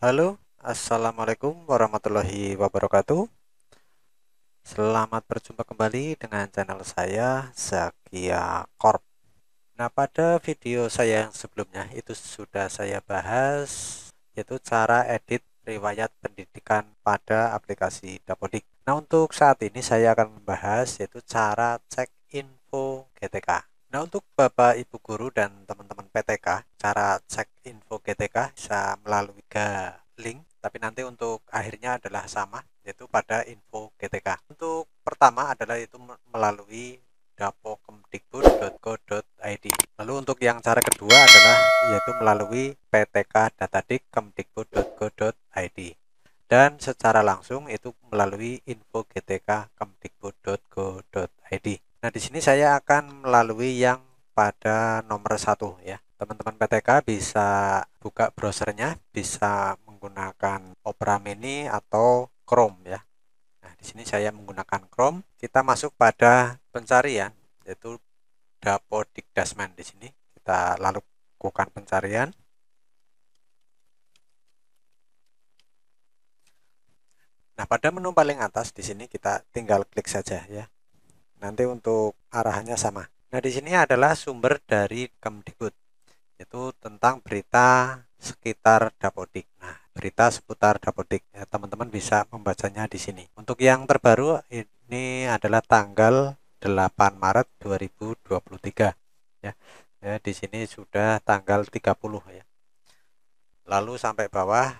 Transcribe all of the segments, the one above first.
Halo, Assalamualaikum warahmatullahi wabarakatuh. Selamat berjumpa kembali dengan channel saya, Zakia Corp. Nah, pada video saya yang sebelumnya itu sudah saya bahas, yaitu cara edit riwayat pendidikan pada aplikasi Dapodik. Nah, untuk saat ini saya akan membahas yaitu cara cek info GTK. Nah, untuk Bapak Ibu guru dan teman-teman PTK, cara cek info GTK bisa melalui link, tapi nanti untuk akhirnya adalah sama, yaitu pada info GTK. Untuk pertama adalah itu melalui dapokemdikbud.go.id. Lalu untuk yang cara kedua adalah yaitu melalui ptkdatadik.kemdikbud.go.id. Dan secara langsung itu melalui info.gtk.kemdikbud.go.id. Nah, di sini saya akan melalui yang pada nomor 1 ya. Teman-teman PTK bisa buka browsernya, bisa menggunakan Opera Mini atau Chrome ya. Nah, di sini saya menggunakan Chrome. Kita masuk pada pencarian yaitu Dapodik Dasman. Di sini kita lalu lakukan pencarian. Nah, pada menu paling atas di sini kita tinggal klik saja ya. Nanti untuk arahannya sama. Nah, di sini adalah sumber dari Kemdikbud, yaitu tentang berita sekitar Dapodik. Nah, berita seputar Dapodik ya, teman-teman bisa membacanya di sini. Untuk yang terbaru ini adalah tanggal 8 Maret 2023 ya. Ya, di sini sudah tanggal 30 ya. Lalu sampai bawah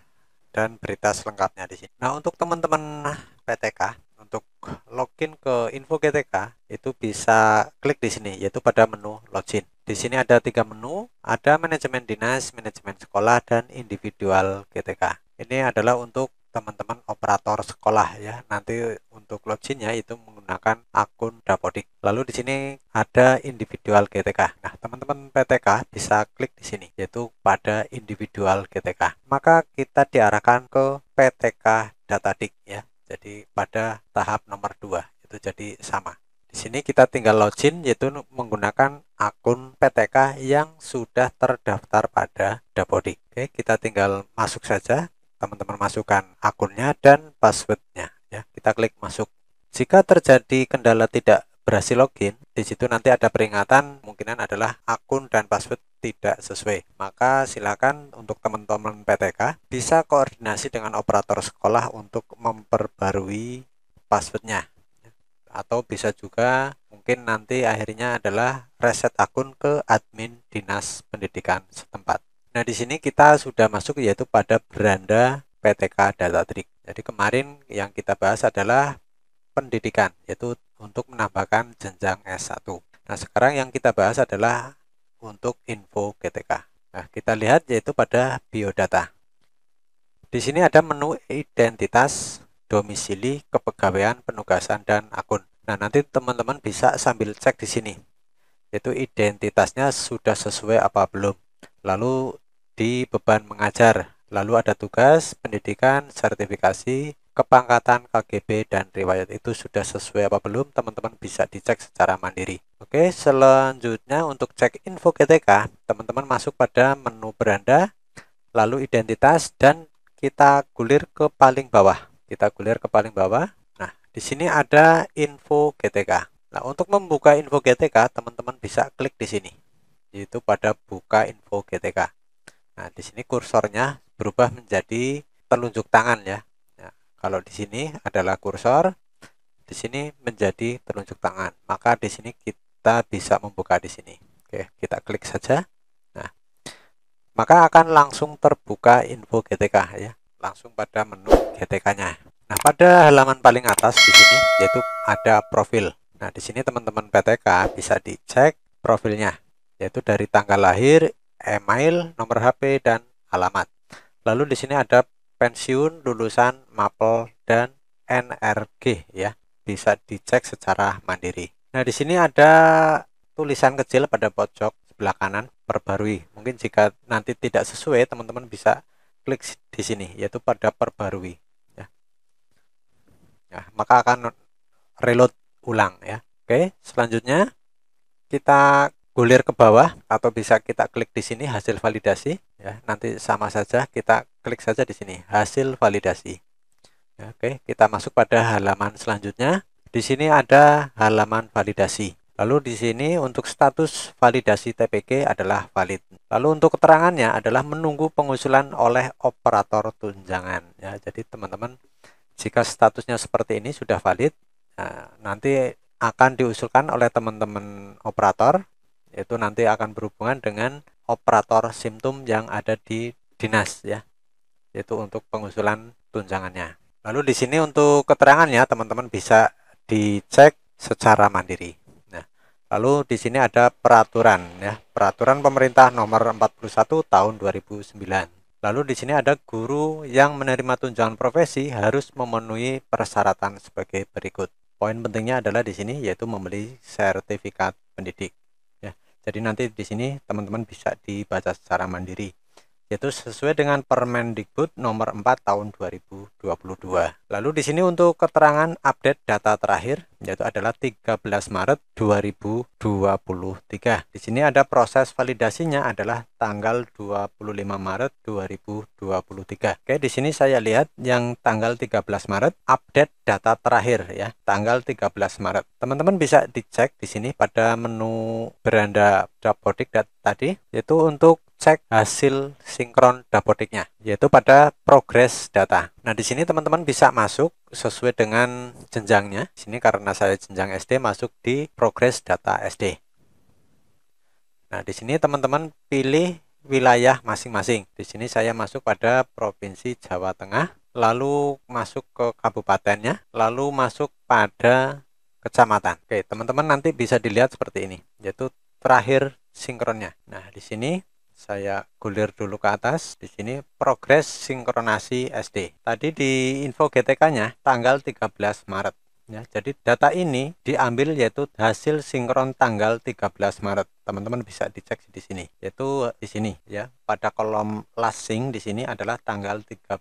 dan berita selengkapnya di sini. Nah, untuk teman-teman PTK untuk login ke info GTK itu bisa klik di sini yaitu pada menu login. Di sini ada 3 menu, ada manajemen dinas, manajemen sekolah, dan individual GTK. Ini adalah untuk teman-teman operator sekolah ya. Nanti untuk loginnya itu menggunakan akun Dapodik. Lalu di sini ada individual GTK. Nah, teman-teman PTK bisa klik di sini yaitu pada individual GTK. Maka kita diarahkan ke PTK Datadik ya. Jadi pada tahap nomor 2 itu jadi sama. Di sini kita tinggal login yaitu menggunakan akun PTK yang sudah terdaftar pada Dapodik. Oke, kita tinggal masuk saja. Teman-teman masukkan akunnya dan passwordnya ya. Kita klik masuk. Jika terjadi kendala tidak berhasil login, di situ nanti ada peringatan kemungkinan adalah akun dan password tidak sesuai. Maka silakan untuk teman-teman PTK bisa koordinasi dengan operator sekolah untuk memperbarui passwordnya. Atau bisa juga mungkin nanti akhirnya adalah reset akun ke admin dinas pendidikan setempat. Nah, di sini kita sudah masuk yaitu pada beranda PTK Datatrik. Jadi kemarin yang kita bahas adalah pendidikan, yaitu untuk menambahkan jenjang S1. Nah, sekarang yang kita bahas adalah untuk info GTK. Nah, kita lihat yaitu pada biodata. Di sini ada menu identitas, domisili, kepegawaian, penugasan, dan akun. Nah, nanti teman-teman bisa sambil cek di sini, yaitu identitasnya sudah sesuai apa belum. Lalu di beban mengajar, lalu ada tugas, pendidikan, sertifikasi, kepangkatan, KGB, dan riwayat itu sudah sesuai apa belum, teman-teman bisa dicek secara mandiri. Oke, selanjutnya untuk cek info GTK, teman-teman masuk pada menu beranda, lalu identitas, dan kita gulir ke paling bawah. Kita gulir ke paling bawah. Nah, di sini ada info GTK. Nah, untuk membuka info GTK, teman-teman bisa klik di sini, yaitu pada buka info GTK. Nah, di sini kursornya berubah menjadi telunjuk tangan ya. Nah, kalau di sini adalah kursor, di sini menjadi telunjuk tangan. Maka di sini kita bisa membuka di sini. Oke, kita klik saja. Nah, maka akan langsung terbuka info GTK ya, langsung pada menu GTK-nya. Nah, pada halaman paling atas di sini yaitu ada profil. Nah, di sini teman-teman PTK bisa dicek profilnya, yaitu dari tanggal lahir, email, nomor HP, dan alamat. Lalu di sini ada pensiun, lulusan, mapel, dan NRG ya. Bisa dicek secara mandiri. Nah, di sini ada tulisan kecil pada pojok sebelah kanan, perbarui. Mungkin jika nanti tidak sesuai, teman-teman bisa klik di sini, yaitu pada perbarui. Ya. Nah, maka akan reload ulang ya. Oke, selanjutnya kita gulir ke bawah atau bisa kita klik di sini hasil validasi ya. Nanti sama saja kita klik saja di sini hasil validasi. Ya, oke, kita masuk pada halaman selanjutnya. Di sini ada halaman validasi. Lalu di sini untuk status validasi TPG adalah valid. Lalu untuk keterangannya adalah menunggu pengusulan oleh operator tunjangan. Ya, jadi teman-teman jika statusnya seperti ini sudah valid, nanti akan diusulkan oleh teman-teman operator, yaitu nanti akan berhubungan dengan operator Simtum yang ada di dinas ya, yaitu untuk pengusulan tunjangannya. Lalu di sini untuk keterangannya teman-teman bisa dicek secara mandiri. Nah, lalu di sini ada peraturan ya, peraturan pemerintah nomor 41 tahun 2009. Lalu di sini ada guru yang menerima tunjangan profesi harus memenuhi persyaratan sebagai berikut. Poin pentingnya adalah di sini yaitu membeli sertifikat pendidik. Ya, jadi nanti di sini teman-teman bisa dibaca secara mandiri, yaitu sesuai dengan Permendikbud nomor 4 tahun 2022. Lalu di sini untuk keterangan update data terakhir yaitu adalah 13 Maret 2023. Di sini ada proses validasinya adalah tanggal 25 Maret 2023. Oke, di sini saya lihat yang tanggal 13 Maret update data terakhir ya, tanggal 13 Maret. Teman-teman bisa dicek di sini pada menu beranda Dapodik tadi, yaitu untuk cek hasil sinkron Dapodiknya, yaitu pada progress data. Nah, di sini teman-teman bisa masuk sesuai dengan jenjangnya. Di sini karena saya jenjang SD masuk di progress data SD. Nah, di sini teman-teman pilih wilayah masing-masing. Di sini saya masuk pada Provinsi Jawa Tengah, lalu masuk ke kabupatennya, lalu masuk pada kecamatan. Oke, teman-teman nanti bisa dilihat seperti ini, yaitu terakhir sinkronnya. Nah, di sini saya gulir dulu ke atas. Di sini progres sinkronasi SD. Tadi di info GTK-nya tanggal 13 Maret. Ya, jadi data ini diambil yaitu hasil sinkron tanggal 13 Maret. Teman-teman bisa dicek di sini. Yaitu di sini ya. Pada kolom last sync di sini adalah tanggal 13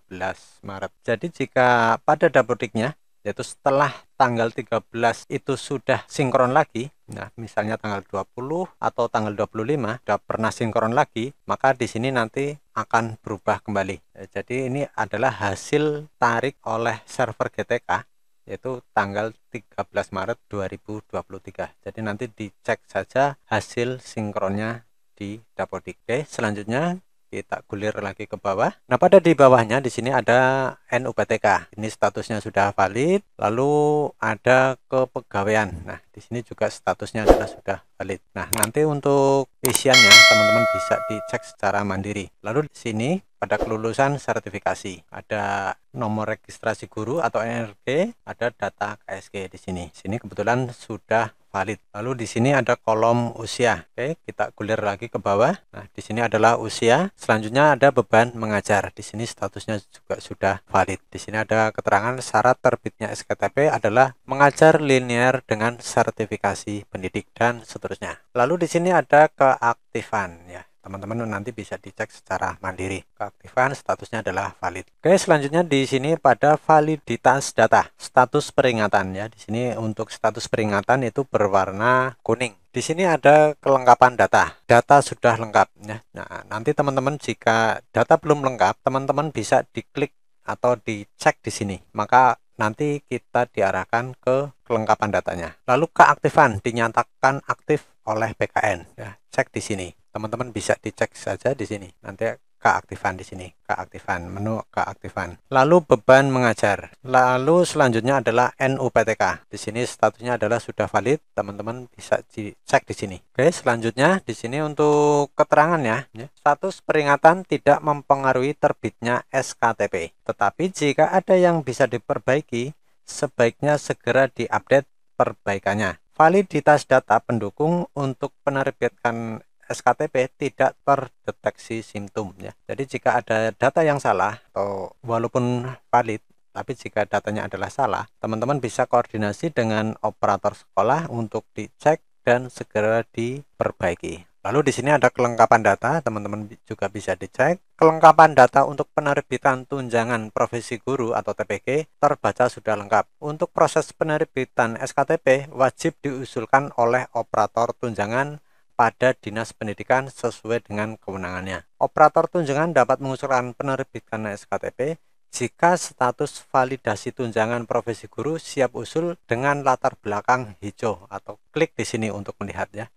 Maret. Jadi jika pada Dapodiknya yaitu setelah tanggal 13 itu sudah sinkron lagi, nah misalnya tanggal 20 atau tanggal 25 sudah pernah sinkron lagi, maka di sini nanti akan berubah kembali. Jadi ini adalah hasil tarik oleh server GTK yaitu tanggal 13 Maret 2023. Jadi nanti dicek saja hasil sinkronnya di Dapodik. Oke, selanjutnya kita gulir lagi ke bawah. Nah, pada di bawahnya di sini ada NUPTK. Ini statusnya sudah valid. Lalu ada kepegawaian. Nah, di sini juga statusnya adalah sudah valid. Nah, nanti untuk isiannya teman-teman bisa dicek secara mandiri. Lalu di sini pada kelulusan sertifikasi ada nomor registrasi guru atau NRG, ada data KSG di sini. Sini kebetulan sudah valid. Lalu di sini ada kolom usia. Oke, kita gulir lagi ke bawah. Nah, di sini adalah usia. Selanjutnya ada beban mengajar. Di sini statusnya juga sudah valid. Di sini ada keterangan syarat terbitnya SKTP adalah mengajar linear dengan sertifikasi pendidik dan seterusnya. Lalu di sini ada keaktifan ya. Teman-teman nanti bisa dicek secara mandiri. Keaktifan statusnya adalah valid. Oke, selanjutnya di sini pada validitas data, status peringatan ya. Di sini untuk status peringatan itu berwarna kuning. Di sini ada kelengkapan data. Data sudah lengkap ya. Nah, nanti teman-teman jika data belum lengkap, teman-teman bisa diklik atau dicek di sini. Maka nanti kita diarahkan ke kelengkapan datanya. Lalu keaktifan dinyatakan aktif oleh PKN ya. Cek di sini. Teman-teman bisa dicek saja di sini. Nanti keaktifan di sini, keaktifan, menu keaktifan. Lalu beban mengajar. Lalu selanjutnya adalah NUPTK. Di sini statusnya adalah sudah valid. Teman-teman bisa dicek di sini. Oke, selanjutnya di sini untuk keterangannya, ya, status peringatan tidak mempengaruhi terbitnya SKTP. Tetapi jika ada yang bisa diperbaiki, sebaiknya segera diupdate perbaikannya. Validitas data pendukung untuk penerbitan SKTP tidak terdeteksi simptom ya. Jadi jika ada data yang salah atau walaupun valid tapi jika datanya adalah salah, teman-teman bisa koordinasi dengan operator sekolah untuk dicek dan segera diperbaiki. Lalu di sini ada kelengkapan data, teman-teman juga bisa dicek. Kelengkapan data untuk penerbitan tunjangan profesi guru atau TPG terbaca sudah lengkap. Untuk proses penerbitan SKTP wajib diusulkan oleh operator tunjangan pada Dinas Pendidikan sesuai dengan kewenangannya. Operator tunjangan dapat mengusulkan penerbitan SKTP jika status validasi tunjangan profesi guru siap usul dengan latar belakang hijau, atau klik di sini untuk melihat ya.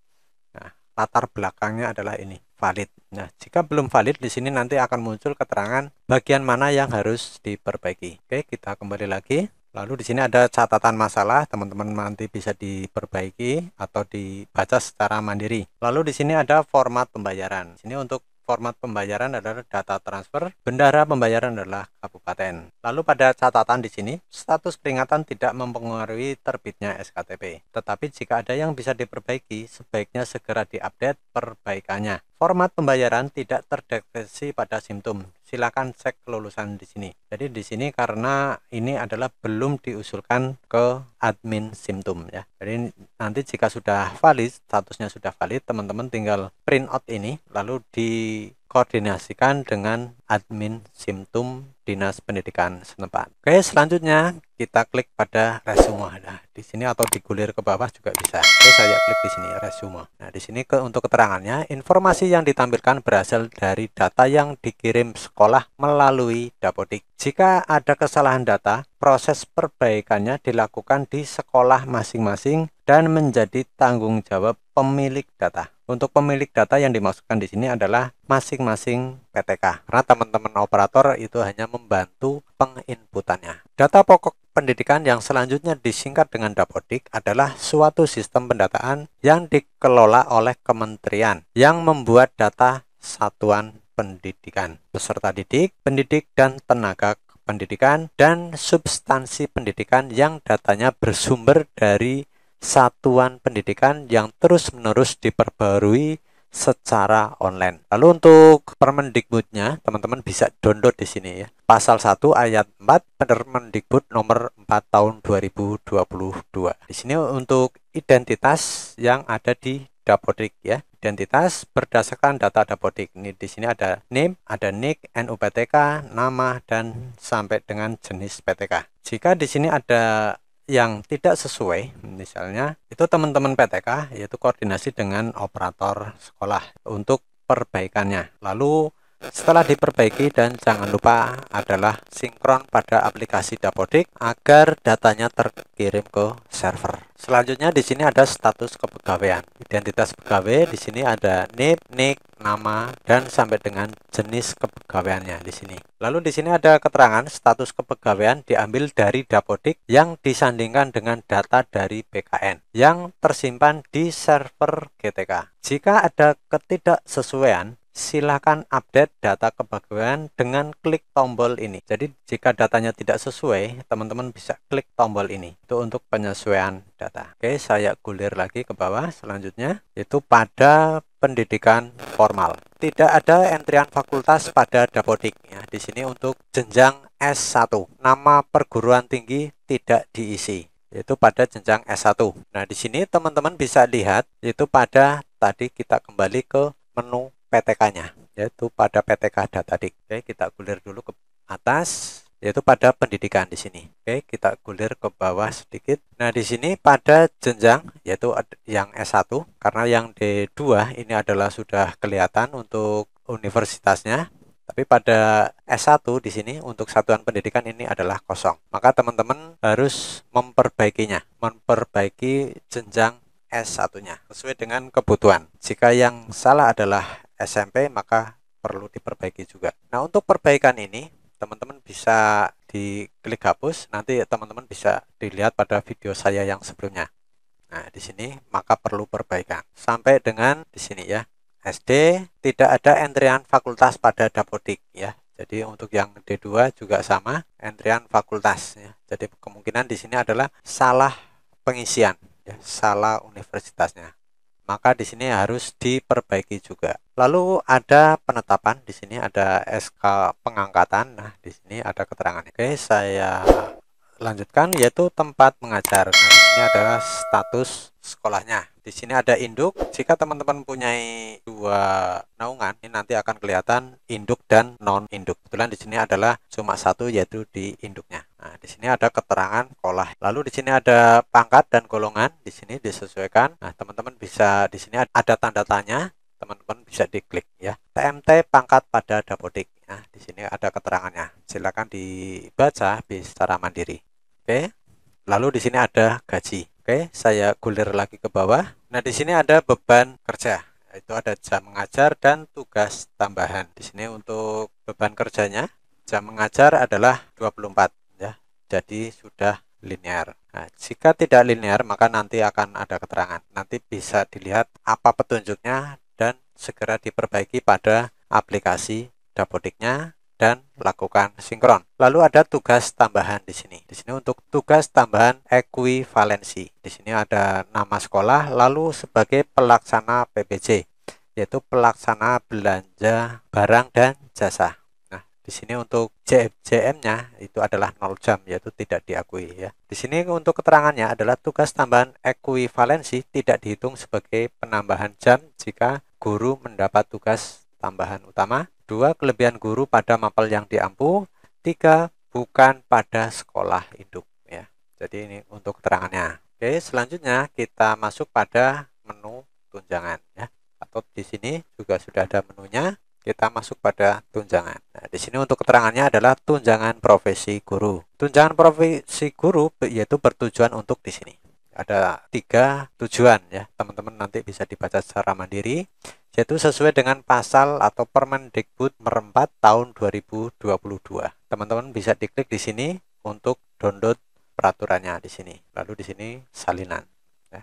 Nah, latar belakangnya adalah ini, valid. Nah, jika belum valid di sini nanti akan muncul keterangan bagian mana yang harus diperbaiki. Oke, kita kembali lagi. Lalu di sini ada catatan masalah, teman-teman nanti bisa diperbaiki atau dibaca secara mandiri. Lalu di sini ada format pembayaran. Sini untuk format pembayaran adalah data transfer, bendahara pembayaran adalah kabupaten. Lalu pada catatan di sini, status peringatan tidak mempengaruhi terbitnya SKTP. Tetapi jika ada yang bisa diperbaiki, sebaiknya segera diupdate perbaikannya. Format pembayaran tidak terdeteksi pada Simtum. Silakan cek kelulusan di sini. Jadi di sini karena ini adalah belum diusulkan ke admin Simtum ya. Jadi nanti jika sudah valid, statusnya sudah valid, teman-teman tinggal print out ini lalu dikoordinasikan dengan admin Simtum Dinas Pendidikan setempat. Oke, selanjutnya kita klik pada resume. Nah, di sini atau digulir ke bawah juga bisa. Oke, saya klik di sini resume. Nah, di sini untuk keterangannya, informasi yang ditampilkan berasal dari data yang dikirim sekolah melalui Dapodik. Jika ada kesalahan data, proses perbaikannya dilakukan di sekolah masing-masing dan menjadi tanggung jawab pemilik data. Untuk pemilik data yang dimaksudkan di sini adalah masing-masing PTK. Karena teman-teman operator itu hanya membantu penginputannya. Data pokok pendidikan yang selanjutnya disingkat dengan Dapodik adalah suatu sistem pendataan yang dikelola oleh kementerian yang membuat data satuan pendidikan, peserta didik, pendidik, dan tenaga pendidikan, dan substansi pendidikan yang datanya bersumber dari satuan pendidikan yang terus-menerus diperbarui secara online. Lalu untuk Permendikbudnya, teman-teman bisa download di sini ya. Pasal 1 ayat 4 Permendikbud nomor 4 tahun 2022. Di sini untuk identitas yang ada di Dapodik ya. Identitas berdasarkan data Dapodik. Ini di sini ada NIM, ada NIK, NUPTK, nama, dan sampai dengan jenis PTK. Jika di sini ada yang tidak sesuai, misalnya itu teman-teman PTK yaitu koordinasi dengan operator sekolah untuk perbaikannya. Lalu setelah diperbaiki, dan jangan lupa adalah sinkron pada aplikasi Dapodik agar datanya terkirim ke server. Selanjutnya di sini ada status kepegawaian. Identitas pegawai di sini ada NIP, NIK, nama, dan sampai dengan jenis kepegawaiannya di sini. Lalu di sini ada keterangan status kepegawaian diambil dari Dapodik yang disandingkan dengan data dari BKN yang tersimpan di server GTK. Jika ada ketidaksesuaian, silakan update data kepegawaian dengan klik tombol ini. Jadi jika datanya tidak sesuai, teman-teman bisa klik tombol ini. Itu untuk penyesuaian data. Oke, saya gulir lagi ke bawah. Selanjutnya itu pada pendidikan formal. Tidak ada entrian fakultas pada Dapodik ya. Di sini untuk jenjang S1. Nama perguruan tinggi tidak diisi, yaitu pada jenjang S1. Nah, di sini teman-teman bisa lihat yaitu pada tadi kita kembali ke menu PTK-nya, yaitu pada PTK Dapodik. Oke, kita gulir dulu ke atas, yaitu pada pendidikan di sini. Oke, kita gulir ke bawah sedikit. Nah, di sini pada jenjang yaitu yang S1, karena yang D2 ini adalah sudah kelihatan untuk universitasnya. Tapi pada S1 di sini untuk satuan pendidikan ini adalah kosong. Maka teman-teman harus memperbaikinya, memperbaiki jenjang S1-nya sesuai dengan kebutuhan. Jika yang salah adalah SMP, maka perlu diperbaiki juga. Nah, untuk perbaikan ini teman-teman bisa diklik hapus, nanti teman-teman bisa dilihat pada video saya yang sebelumnya. Nah, di sini maka perlu perbaikan. Sampai dengan di sini ya. SD tidak ada entrian fakultas pada Dapodik ya. Jadi untuk yang D2 juga sama, entrian fakultas ya. Jadi kemungkinan di sini adalah salah pengisian ya, salah universitasnya. Maka di sini harus diperbaiki juga. Lalu ada penetapan, di sini ada SK pengangkatan. Nah, di sini ada keterangannya. Oke, saya lanjutkan yaitu tempat mengajar. Nah, di sini adalah status sekolahnya. Di sini ada induk. Jika teman-teman mempunyai dua naungan, ini nanti akan kelihatan induk dan non induk. Kebetulan di sini adalah cuma satu, yaitu di induknya. Nah, di sini ada keterangan sekolah. Lalu di sini ada pangkat dan golongan, di sini disesuaikan. Nah, teman-teman bisa di sini ada tanda tanya, teman-teman bisa diklik ya. TMT pangkat pada Dapodik. Nah, di sini ada keterangannya. Silakan dibaca secara mandiri. Oke. Lalu di sini ada gaji. Oke, saya gulir lagi ke bawah. Nah, di sini ada beban kerja. Itu ada jam mengajar dan tugas tambahan. Di sini untuk beban kerjanya, jam mengajar adalah 24 ya. Jadi sudah linear. Nah, jika tidak linear maka nanti akan ada keterangan. Nanti bisa dilihat apa petunjuknya dan segera diperbaiki pada aplikasi Dapodiknya dan lakukan sinkron. Lalu ada tugas tambahan di sini. Di sini untuk tugas tambahan ekuivalensi. Di sini ada nama sekolah lalu sebagai pelaksana PBJ, yaitu pelaksana belanja barang dan jasa. Nah, di sini untuk JM-nya itu adalah 0 jam, yaitu tidak diakui ya. Di sini untuk keterangannya adalah tugas tambahan ekuivalensi tidak dihitung sebagai penambahan jam jika guru mendapat tugas tambahan utama. 2. Kelebihan guru pada mapel yang diampu. 3. Bukan pada sekolah induk ya. Jadi ini untuk keterangannya. Oke, selanjutnya kita masuk pada menu tunjangan ya. Atau di sini juga sudah ada menunya. Kita masuk pada tunjangan. Nah, di sini untuk keterangannya adalah tunjangan profesi guru. Tunjangan profesi guru yaitu bertujuan untuk di sini. Ada 3 tujuan ya. Teman-teman nanti bisa dibaca secara mandiri, yaitu sesuai dengan pasal atau Permendikbud Nomor 4 tahun 2022. Teman-teman bisa diklik di sini untuk download peraturannya di sini. Lalu di sini salinan. Ya.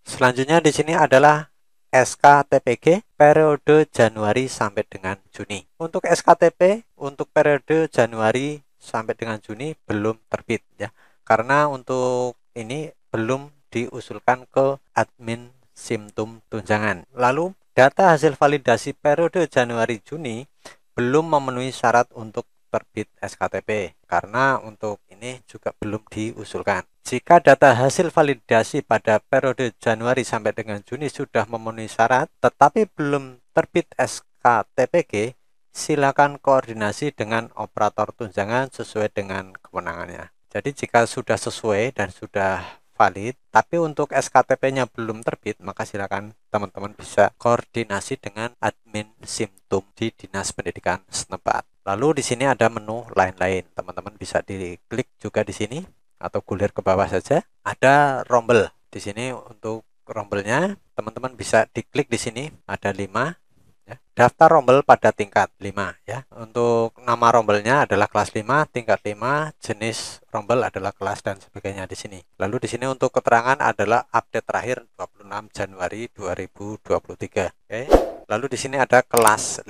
Selanjutnya di sini adalah SKTPG periode Januari sampai dengan Juni. Untuk SKTP untuk periode Januari sampai dengan Juni belum terbit ya. Karena untuk ini belum diusulkan ke admin Simtum tunjangan. Lalu data hasil validasi periode Januari-Juni belum memenuhi syarat untuk terbit SKTP karena untuk ini juga belum diusulkan. Jika data hasil validasi pada periode Januari sampai dengan Juni sudah memenuhi syarat tetapi belum terbit SKTPG, silakan koordinasi dengan operator tunjangan sesuai dengan kewenangannya. Jadi jika sudah sesuai dan sudah valid, tapi untuk SKTP-nya belum terbit, maka silakan teman-teman bisa koordinasi dengan admin Simtum di Dinas Pendidikan setempat. Lalu di sini ada menu lain-lain. Teman-teman bisa diklik juga di sini atau gulir ke bawah saja. Ada rombel. Di sini untuk rombelnya teman-teman bisa diklik di sini, ada 5. Ya. Daftar rombel pada tingkat 5 ya. Untuk nama rombelnya adalah kelas 5, tingkat 5, jenis rombel adalah kelas dan sebagainya di sini. Lalu di sini untuk keterangan adalah update terakhir 26 Januari 2023. Oke. Lalu di sini ada kelas 5.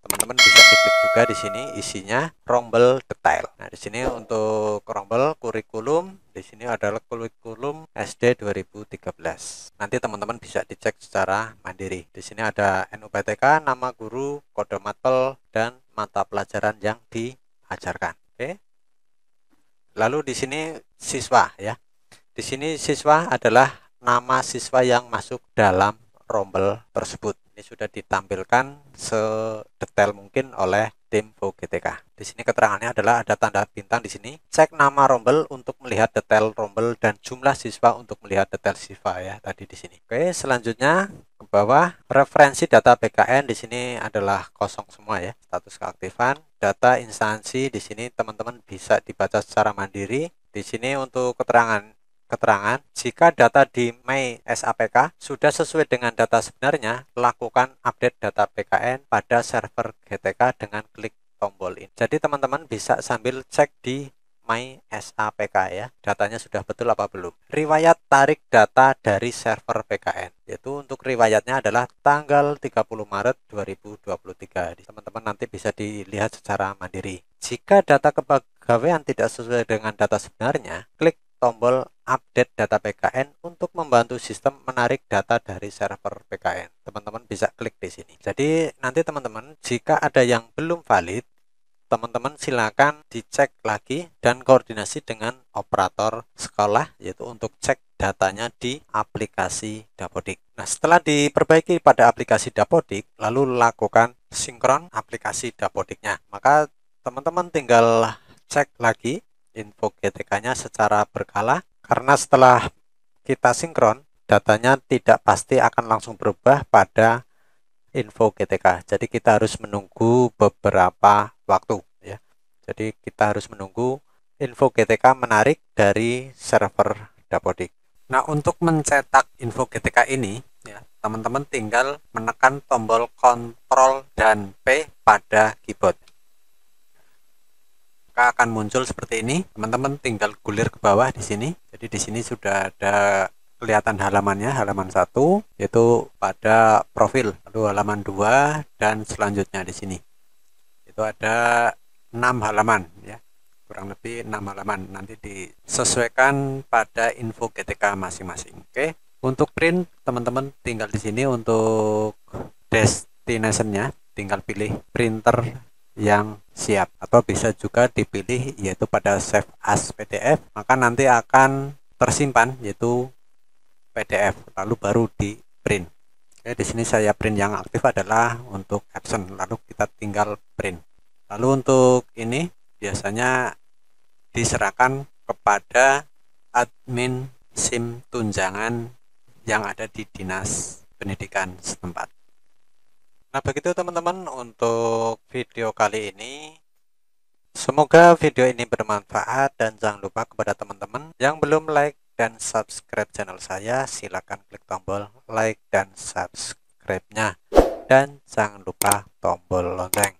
Teman-teman bisa diklik juga di sini isinya rombel detail. Nah, di sini untuk rombel kurikulum, di sini adalah kurikulum SD 2013. Nanti teman-teman bisa dicek secara mandiri. Di sini ada NUPTK, nama guru, kode mapel, dan mata pelajaran yang diajarkan. Oke. Lalu di sini siswa ya. Di sini siswa adalah nama siswa yang masuk dalam rombel tersebut. Ini sudah ditampilkan sedetail mungkin oleh tim VOGTK. Di sini keterangannya adalah ada tanda bintang di sini. Cek nama rombel untuk melihat detail rombel dan jumlah siswa untuk melihat detail siswa ya tadi di sini. Oke, selanjutnya ke bawah referensi data BKN di sini adalah kosong semua ya. Status keaktifan, data instansi di sini teman-teman bisa dibaca secara mandiri. Di sini untuk keterangan jika data di My SAPK sudah sesuai dengan data sebenarnya, lakukan update data BKN pada server GTK dengan klik tombol ini. Jadi teman-teman bisa sambil cek di My SAPK ya, datanya sudah betul apa belum. Riwayat tarik data dari server BKN, yaitu untuk riwayatnya adalah tanggal 30 Maret 2023. Teman-teman nanti bisa dilihat secara mandiri. Jika data kepegawaian tidak sesuai dengan data sebenarnya, klik tombol update data PKN untuk membantu sistem menarik data dari server PKN. Teman-teman bisa klik di sini. Jadi nanti teman-teman jika ada yang belum valid, teman-teman silakan dicek lagi dan koordinasi dengan operator sekolah yaitu untuk cek datanya di aplikasi Dapodik. Nah, setelah diperbaiki pada aplikasi Dapodik, lalu lakukan sinkron aplikasi Dapodiknya. Maka teman-teman tinggal cek lagi info GTK-nya secara berkala, karena setelah kita sinkron, datanya tidak pasti akan langsung berubah pada info GTK. Jadi kita harus menunggu beberapa waktu ya. Jadi kita harus menunggu info GTK menarik dari server Dapodik. Nah, untuk mencetak info GTK ini ya, teman-teman tinggal menekan tombol Ctrl dan P pada keyboard. Maka akan muncul seperti ini. Teman-teman tinggal gulir ke bawah di sini. Jadi di sini sudah ada kelihatan halamannya, halaman 1 yaitu pada profil, lalu halaman 2 dan selanjutnya di sini. Itu ada 6 halaman ya. Kurang lebih 6 halaman. Nanti disesuaikan pada info GTK masing-masing. Oke. Untuk print, teman-teman tinggal di sini untuk destination-nya, tinggal pilih printer yang siap, atau bisa juga dipilih yaitu pada save as PDF, maka nanti akan tersimpan yaitu PDF, lalu baru di print. Oke, di sini saya print yang aktif adalah untuk absent, lalu kita tinggal print. Lalu untuk ini biasanya diserahkan kepada admin SIM tunjangan yang ada di Dinas Pendidikan setempat. Nah, begitu teman-teman untuk video kali ini. Semoga video ini bermanfaat, dan jangan lupa kepada teman-teman yang belum like dan subscribe channel saya, silakan klik tombol like dan subscribe-nya, dan jangan lupa tombol lonceng.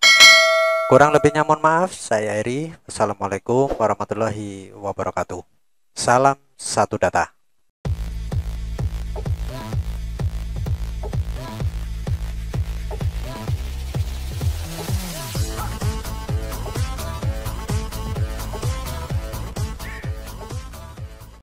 Kurang lebihnya mohon maaf, saya Eri. Wassalamualaikum warahmatullahi wabarakatuh. Salam satu data.